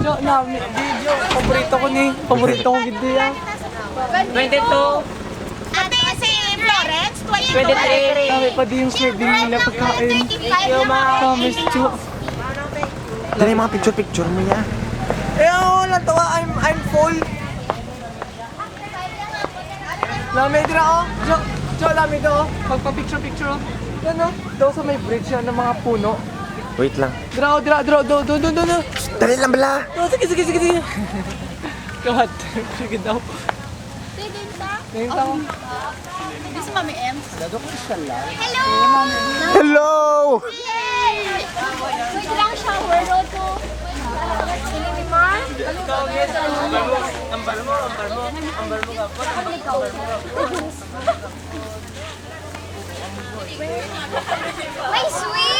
Jo, namin, video. Paborito ko gid yan. 22. Ate, si Florence, 23. Kami pa din yung serving nila pagkain. Promise, Jo. Dali mga picture mo ya. Eh, ako natawa. I'm full. Lamay dira ako. Jo, lamay daw. Magpa-picture. Yan o. Daw sa may bridge yan ng mga puno. Wait lang. Dira. Doon. Dali lang bala. Sige. God. Sige daw. Ngayon ako. This is Mami M. Hello! Hello! Wait lang, shower no to. Sinimar? Ambar mo ka May swing!